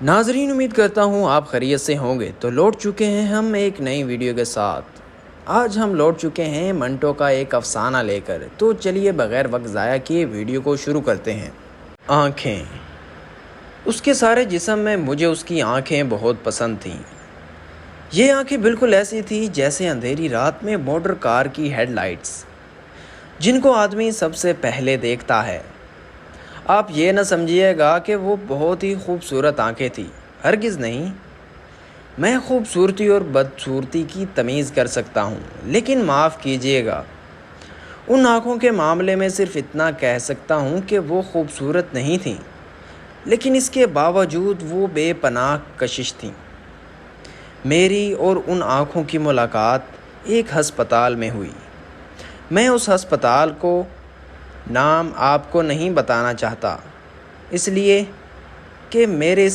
ناظرین، امید کرتا ہوں آپ خیریت سے ہوں گے۔ تو لوٹ چکے ہیں ہم ایک نئی ویڈیو کے ساتھ۔ آج ہم لوٹ چکے ہیں منٹو کا ایک افسانہ لے کر۔ تو چلیے بغیر وقت ضائع کیے ویڈیو کو شروع کرتے ہیں۔ آنکھیں۔ اس کے سارے جسم میں مجھے اس کی آنکھیں بہت پسند تھیں۔ یہ آنکھیں بالکل ایسی تھیں جیسے اندھیری رات میں موٹر کار کی ہیڈ لائٹس، جن کو آدمی سب سے پہلے دیکھتا ہے۔ آپ یہ نہ سمجھیے گا کہ وہ بہت ہی خوبصورت آنکھیں تھیں، ہرگز نہیں۔ میں خوبصورتی اور بدصورتی کی تمیز کر سکتا ہوں، لیکن معاف کیجیے گا، ان آنکھوں کے معاملے میں صرف اتنا کہہ سکتا ہوں کہ وہ خوبصورت نہیں تھیں، لیکن اس کے باوجود وہ بے پناہ کشش تھیں۔ میری اور ان آنکھوں کی ملاقات ایک ہسپتال میں ہوئی۔ میں اس ہسپتال کو نام آپ کو نہیں بتانا چاہتا، اس لیے کہ میرے